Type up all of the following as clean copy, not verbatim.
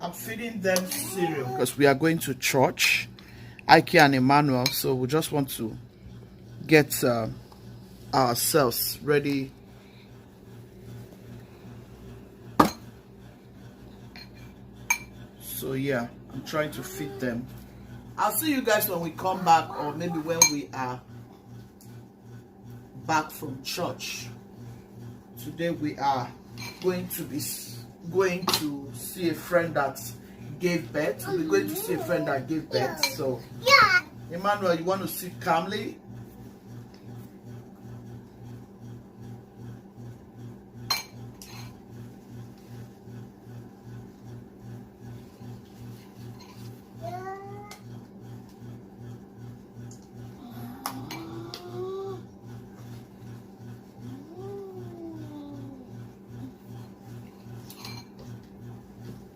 I'm feeding them cereal because we are going to church, Ike and Emmanuel. So we just want to get ourselves ready. So yeah, I'm trying to feed them. I'll see you guys when we come back, or maybe when we are back from church. Today we are going to see a friend that gave birth. We're going to see a friend that gave birth. So yeah, Emmanuel, you want to sit calmly?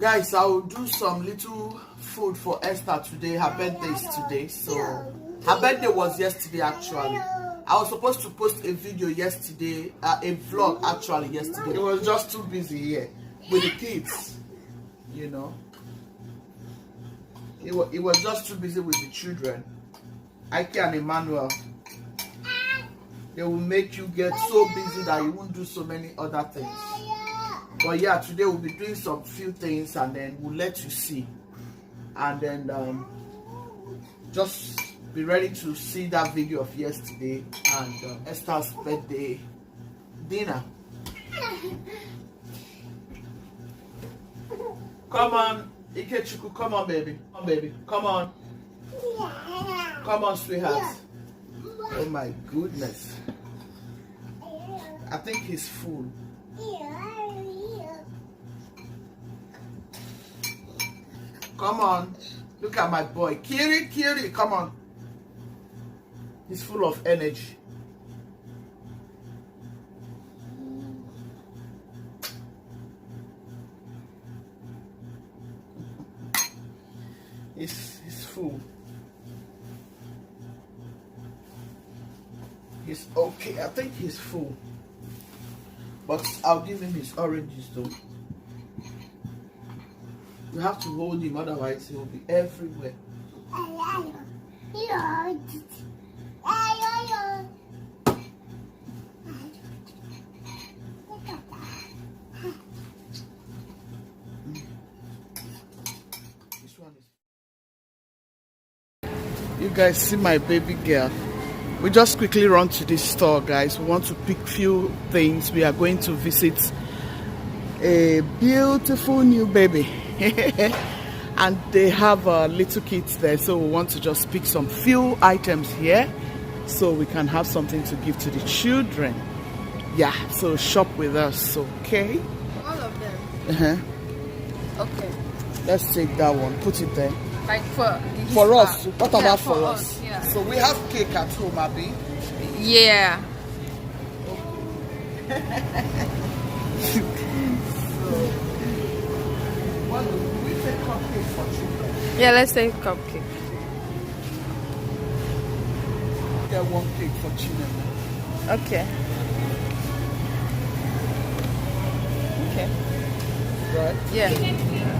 Guys, I will do some little food for Esther today. Her birthday is today. So her birthday was yesterday actually. I was supposed to post a video yesterday, a vlog actually yesterday. It was just too busy here with the kids, you know. It was just too busy with the children. Ike and Emmanuel, they will make you get so busy that you won't do so many other things. But yeah, today we'll be doing some few things and then we'll let you see. And then just be ready to see that video of yesterday and Esther's birthday dinner. Come on, Ikechuku, come on baby. Come on baby, come on. Come on sweetheart. Oh my goodness. I think he's full. Come on, look at my boy. Kiri, come on. He's full of energy. He's full. He's okay. I think he's full. But I'll give him his oranges though. You have to hold him, otherwise he will be everywhere. This one is. You guys see my baby girl. We just quickly run to this store, guys. We want to pick few things. We are going to visit a beautiful new baby. And they have little kids there, so we want to just pick some few items here so we can have something to give to the children. Yeah, so shop with us, okay? All of them? Okay. Let's take that one, put it there. Like for us, what about for us? Yeah. So we have cake at home, Abby? Yeah. What do we take cupcake for children? Yeah, let's take cupcake. Get one cake for children. Okay. Okay. Right? Yeah. Yeah.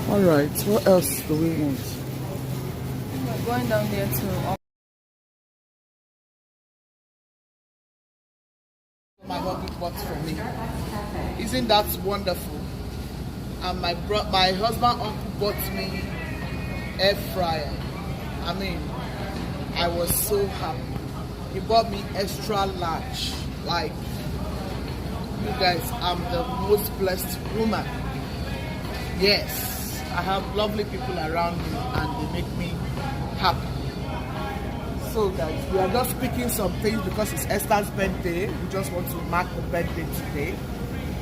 All right, what else do we want? We're going down there to. My hubby bought for me. Isn't that wonderful? And my husband uncle bought me air fryer. I mean, I was so happy. He bought me extra large. Like, you guys, I'm the most blessed woman. Yes, I have lovely people around me and they make me happy. So guys, we are just picking some things because it's Esther's birthday. We just want to mark the birthday today.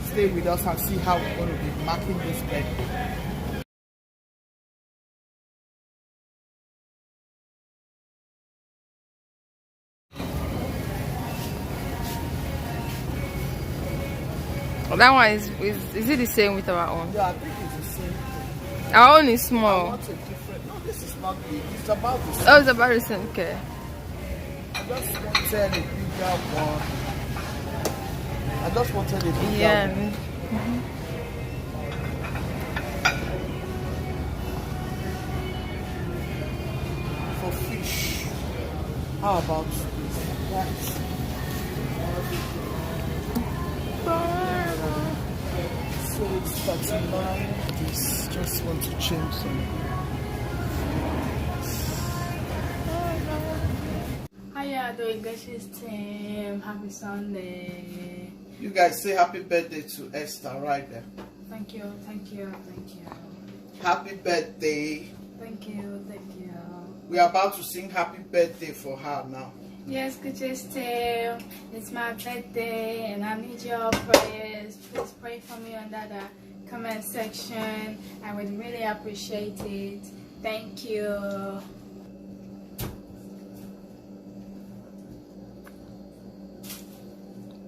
Stay with us and see how we're going to be marking this birthday. That one is it the same with our own? Yeah, I think it's the same thing. Our own is I small. want a different. No, this is not big. It's about the same. Oh, it's about the same. Okay. I just wanted a bigger one. I just wanted a bigger one. For fish. How about this? So it's 39. Just want to change some. How y'all doing, Guchies team? Happy Sunday. You guys say happy birthday to Esther right there. Thank you, thank you, thank you. Happy birthday. Thank you, thank you. We are about to sing happy birthday for her now. Yes, Guchies team. It's my birthday and I need your prayers. Please pray for me under the comment section. I would really appreciate it. Thank you.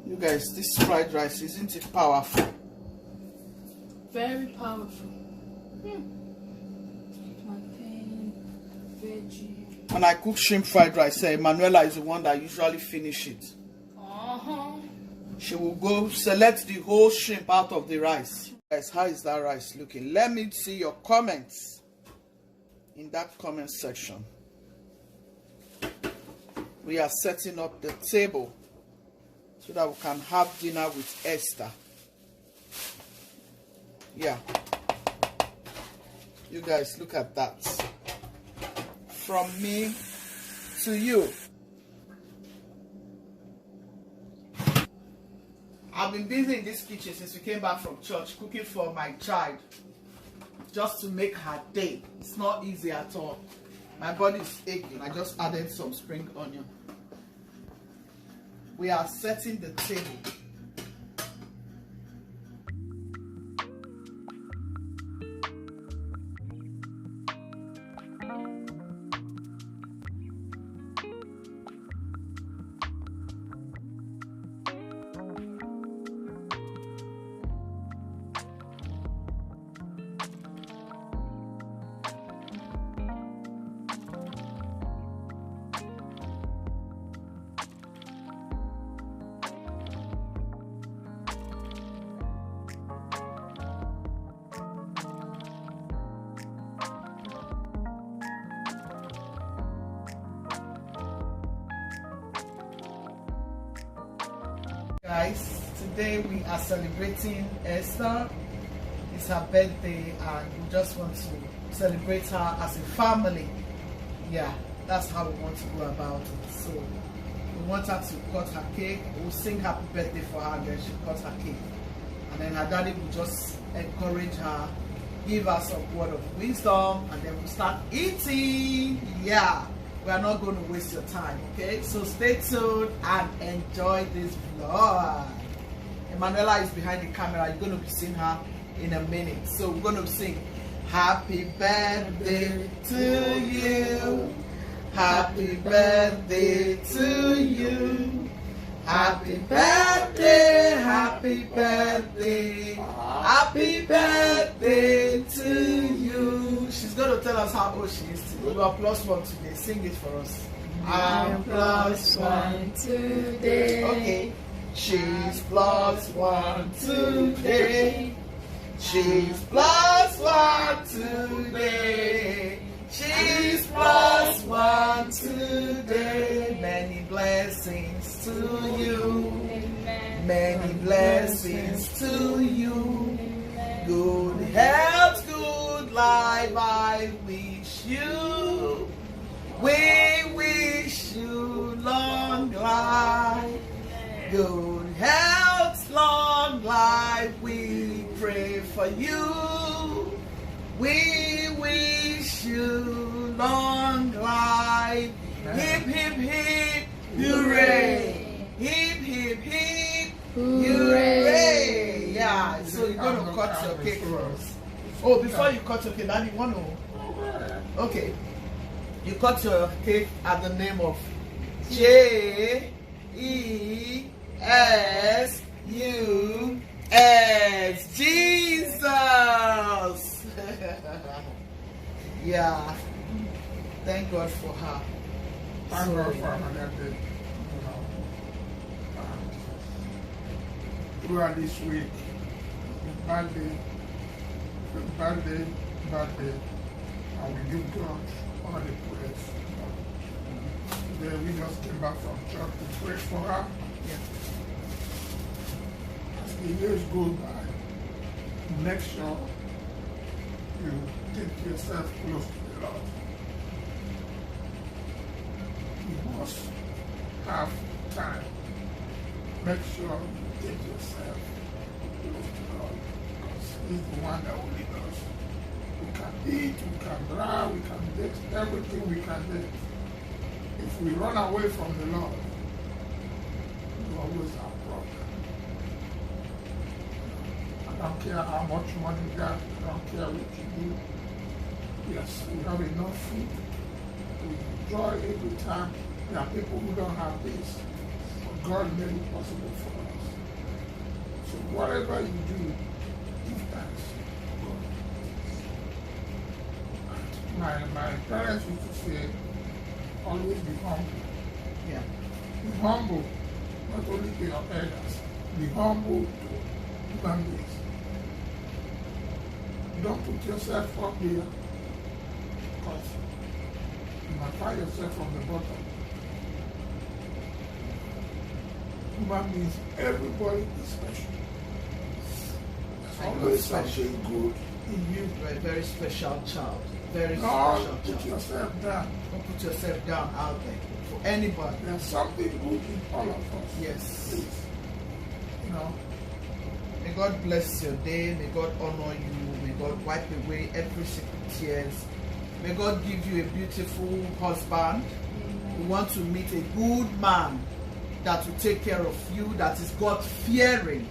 You guys, this fried rice, isn't it powerful? Very powerful. Plantain, veggie. When I cook shrimp fried rice, Emanuela is the one that usually finish it. She will go select the whole shrimp out of the rice. Guys, how is that rice looking? Let me see your comments in that comment section. We are setting up the table so that we can have dinner with Esther. Yeah. You guys, look at that. From me to you. I've been busy in this kitchen since we came back from church, cooking for my child, just to make her day. It's not easy at all. My body is aching. I just added some spring onion. We are setting the table. Guys, today we are celebrating Esther. It's her birthday and we just want to celebrate her as a family. Yeah, that's how we want to go about it. So we want her to cut her cake. We'll sing happy birthday for her and then she'll cut her cake. And then her daddy will just encourage her, give her some word of wisdom, and then we'll start eating. Yeah. We are not going to waste your time, okay? So stay tuned and enjoy this vlog. Emanuela is behind the camera. You're going to be seeing her in a minute. So we're going to sing happy birthday to you. Happy birthday to you. Happy birthday, happy birthday. Happy birthday to you. She's going to tell us how old she is today. We are +1 today. Sing it for us. I'm +1 today. Okay. She's +1 today. She's +1 one today. She's plus one today. Many blessings to you. Many blessings to you. Good health, good life, I wish you. We wish you long life. Good health, long life, we pray for you. We wish you long life. Hip, hip, hip, hooray. Hip, hip, hip, hooray. Yeah, so you're going to cut your cake first. Oh, before you cut your cake, Daddy, want to? Okay. You cut your cake at the name of J-E-S-U-S. Jesus! Yeah. Thank God for her. Thank God for another day. Throughout this week, bad day, and we give God all the praise. Today we just came back from church to pray for her. Yeah. As the years go by, make sure you take yourself close to the Lord. You must have time. Make sure you take yourself close to the Lord, because He's the one that will lead us. We can eat, we can drive, we can do everything we can do. If we run away from the Lord, we always have problems. I don't care how much money you got, I don't care what you do. Yes, we have enough food. We enjoy every time. There are people who don't have this, but God made it possible for us. So whatever you do, give thanks to God. My parents used to say, always be humble. Yeah. Be humble, not only to your elders, be humble to human beings. Don't put yourself up there, because you might find yourself from the bottom. Human beings, everybody is special. There's always something good in you. You're a very special child. Very Don't special put child. yourself down. Don't put yourself down out there for anybody. There's something good in all of us. Yes. Please. You know, May God bless your day. May God honor you. May God wipe away every single tears. May God give you a beautiful husband. We want to meet a good man that will take care of you, that is God-fearing.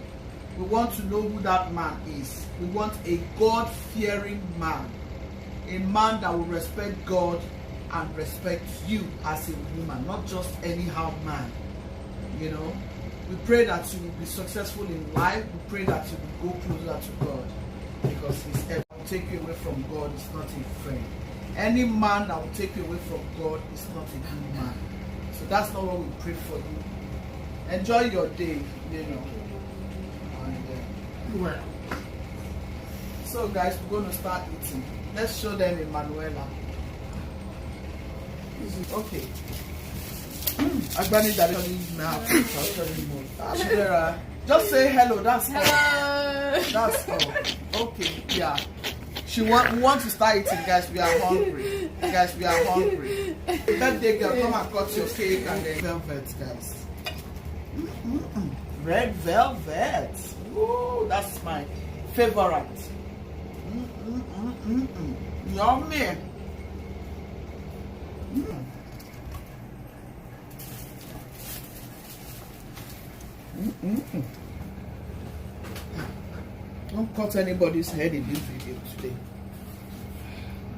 We want to know who that man is. We want a God-fearing man. A man that will respect God and respect you as a woman, not just anyhow man. You know, we pray that you will be successful in life. We pray that you will go closer to God, because His help will take you away from God is not a friend. Any man that will take you away from God is not a good man. So that's not what we pray for you. Enjoy your day, you know. And, well, so guys, we're going to start eating. Let's show them Emanuela. Okay. Agbani that is now. Just say hello. That's all. That's all. Okay. Yeah. We want to start eating, guys. We are hungry. Guys, we are hungry. Birthday girl, come and cut your cake and then velvet, guys. Red velvet. Ooh, that's my favorite. Yummy. Don't cut anybody's head in this video today.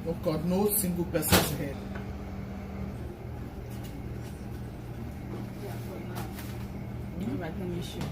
Don't cut no single person's head. Alright, let me show.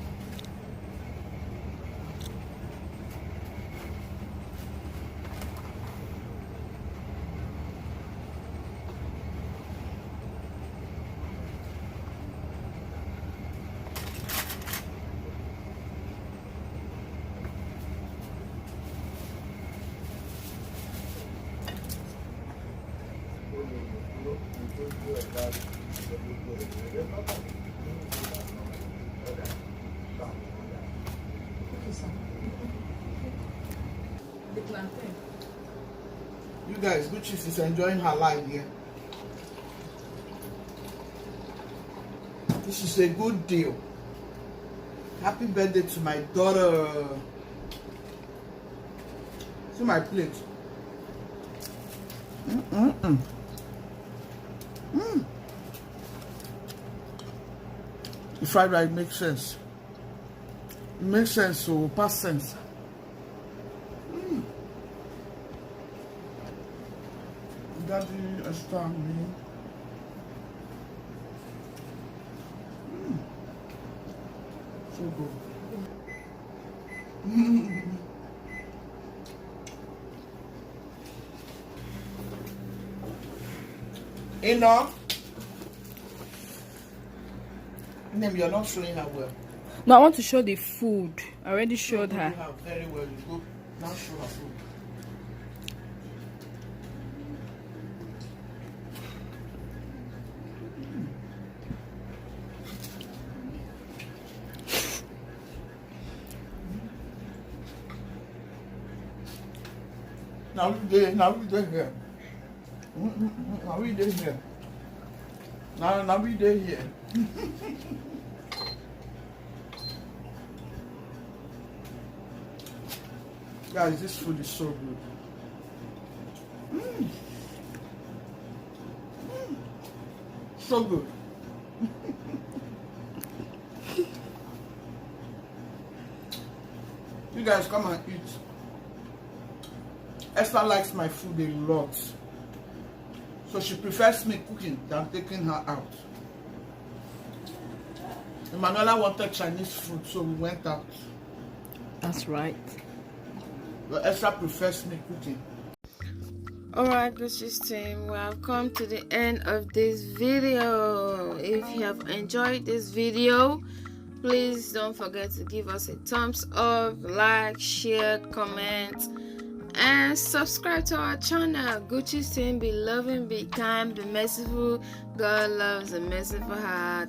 The plantain. You guys, Guchies is enjoying her life here. This is a good deal. Happy birthday to my daughter. See my plate. The fried rice makes sense. It makes sense, so past sense. Daddy, Esther, me. So good. Enough. Name, you're not showing her well. No, I want to show the food. I already showed her. You have very well. You go now show her food. Now we there here. Now we there here. Now we there here. Guys, this food is so good. So good. You guys come and eat. Esther likes my food a lot. So she prefers me cooking than taking her out. Emanuela wanted Chinese food, so we went out. That's right. But Esther prefers me cooking. Alright, Guchies team, we have come to the end of this video. If you have enjoyed this video, please don't forget to give us a thumbs up, like, share, comment, and subscribe to our channel. Guchies team, be loving, be kind, be merciful. God loves a merciful heart.